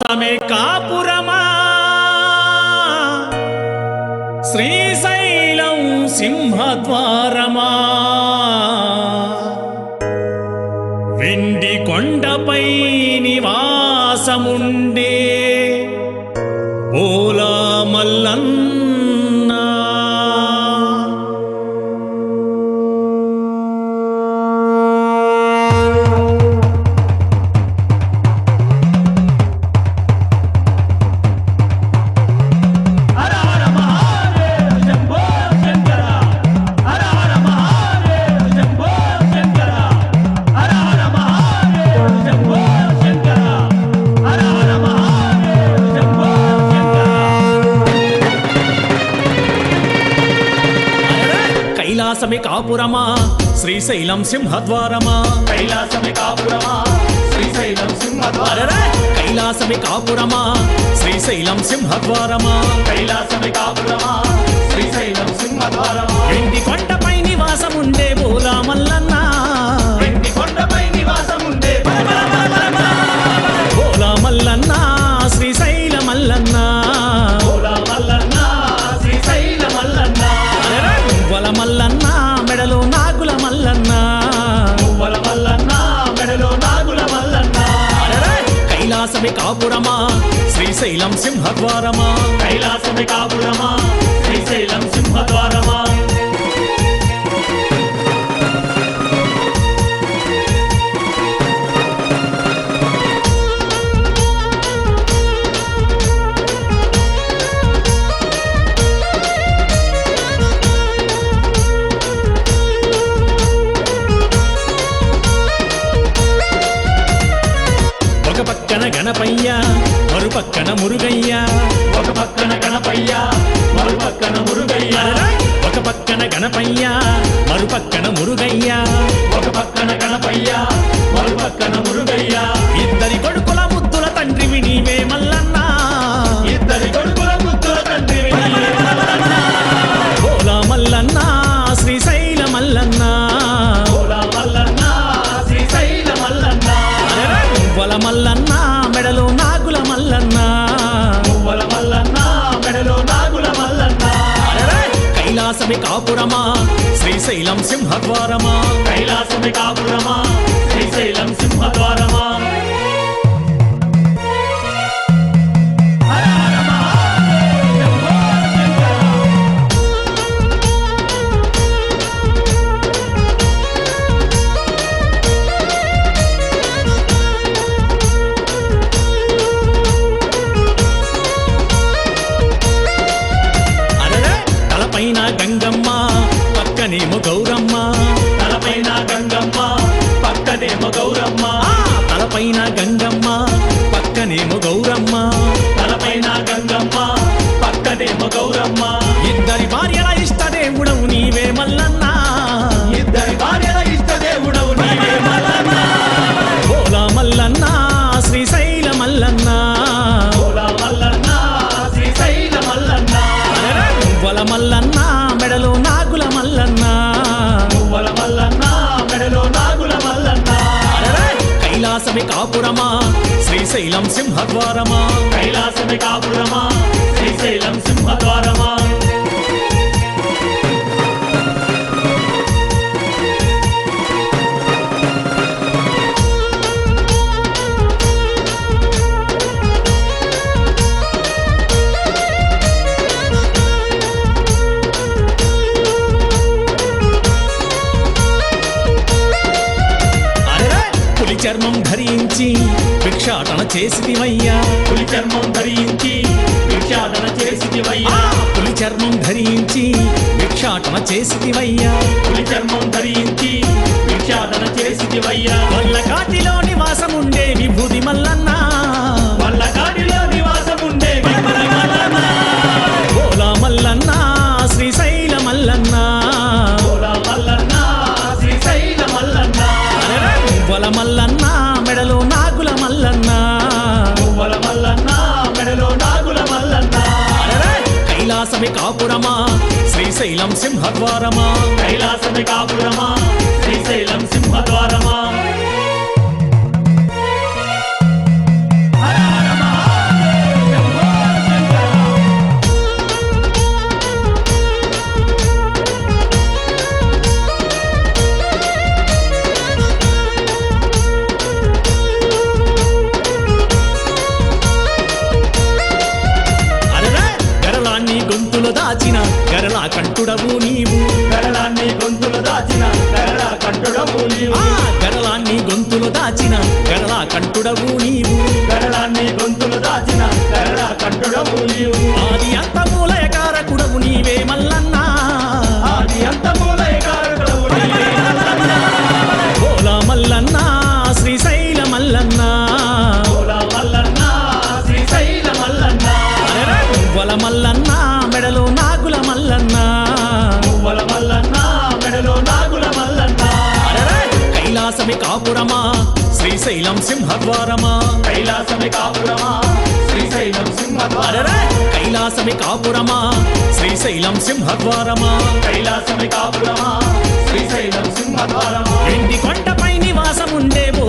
ఆమె కాపురమా శ్రీశైలం సింహద్వారమా వెండి కొండపై నివాసముండే బోలా మల్లన్న కైలాసమే కాపురమా శ్రీశైలం సింహద్వారమా కైలాసమే కాపురమా శ్రీశైలం సింహద్వారమా కైలాసమే కాపురమా శ్రీశైలం సింహద్వారమా కైలాసమే కాపురమా శ్రీశైలం సింహద్వారమా వెండి కొండపై నివాసముండే బోలా మల్లన్న వెండి కొండపై నివాసముండే బోలా మల్లన్న శ్రీశైల మల్లన్న బోలా మల్లన్న శ్రీశైల మల్లన్న మువ్వల మల్లన్న మెడలో నాగుల మల్లన్న మువ్వల మల్లన్న మెడలో నాగుల మల్లన్న కైలాసమే కాపురమా శ్రీశైలం సింహద్వారమా కైలాసమే కాపురమా శ్రీశైలం సింహద్వారమా ఒక పక్కన గణపయ్య మరుపక్కన మురుగయ్య ఒక పక్కన గణపయ్య మరుపక్కన మురుగయ్య ఒక పక్కన గణపయ్య మరుపక్కన మురుగయ్య ఒక పక్కన గణపయ్య మరుపక్కన మురుగయ్య ఇద్దరి కొడుకుల ముద్దుల తండ్రివి నీవే మల్లన్న ఇద్దరి కొడుకుల ముద్దుల తండ్రివి నీవే మల్లన్న. బోలా మల్లన్న శ్రీశైల మల్లన్న బోలా మల్లన్న శ్రీశైల మల్లన్న మువ్వల మల్లన్న మెడలో నాగుల మల్లన్న మువ్వల మల్లన్న మెడలో నాగుల మల్లన్న కైలాసమే కాపురమా శ్రీశైలం సింహద్వారమా కైలాసమే కాపురమా శ్రీశైలం సింహద్వారమా హర హర మహాదేవ శంభో శంకర. అరరే తలపైన గంగమ్మ పక్కనేమో గౌరమ్మ తలపైన గంగమ్మ పక్కనేమో గౌరమ్మ తలపైన గంగమ్మ పక్కనేమో గౌరమ్మ తలపైన గంగమ్మ పక్కనేమో గౌరమ్మ ఇద్దరి భార్యల ఇష్టదేవుడవు నీవే మల్లన్న ఇద్దరి భార్యల ఇష్టదేవుడవు నీవే మల్లన్న బోలా మల్లన్న శ్రీశైల మల్లన్న బోలా మల్లన్న శ్రీశైల మల్లన్న మువ్వల మల్లన్న మెడలో నాగుల మల్లన్న మువ్వల మల్లన్న మెడలో నాగుల మల్లన్న కైలాసమే కాపురమా శ్రీశైలం సింహద్వారమా కైలాసమే కాపురమా శ్రీశైలం సింహద్వారమా అరెరే పులి చర్మం ధరించి భిక్షాటన చేసిదివయ్యా పులి చర్మం ధరించి భిక్షాటన చేసిదివయ్యా పులి చర్మం ధరించి భిక్షాటన చేసిదివయ్యా పులి చర్మం ధరించి భిక్షాటన చేసిదివయ్యా వల్ల కాటిలో నివాసముండే విభూది మల్లన్న వల్ల కాటిలో నివాసముండే విభూది మల్లన్న బోలా మల్లన్న శ్రీశైల మల్లన్న బోలా మల్లన్న శ్రీశైల మల్లన్న మువ్వల మల్లన్న మెడలో నాగుల మల్లన్న మువ్వల మల్లన్న మెడలో నాగుల మల్లన్న కైలాసమే కాపురమా శ్రీశైలం సింహద్వారమా కైలాసమే కాపురమా శ్రీశైలం సింహద్వారమా హర హర మహా గొంతులు దాచిన గరళ కంఠుడవు నీవు గరళాన్ని గొంతులు దాచిన గరళ కంఠుడవు నీవు గరళాన్ని గొంతులు దాచిన గరళ కంఠుడవు నీవు గరళాన్ని గొంతులు దాచిన గరళ కంఠుడవు నీవు ఆది అంతమూలయ కారకుడవు నీవే మల్లన్నా ఆది అంతమూలయ కారకుడవు నీవే మల్లన్నా. భోలా మల్లన్నా శ్రీశైల మల్లన్నా భోలా మల్లన్న శ్రీశైల మల్లన్న పువ్వల మల్లన్నా మెడలో నాగుల మల్లన్నా పువ్వల మల్లన్న మెడలో నాగుల మల్లన్న కైలాసమి కాపురమా శ్రీశైలం సింహద్వారమా కైలాసమి కాపురమా శ్రీశైలం సింహద్వారమా కైలాసమి కాపురమా శ్రీశైలం సింహద్వారమా కైలాసమి కాపురమా శ్రీశైలం సింహద్వారమా ఎండి కొండపై నివాసముండే ఓ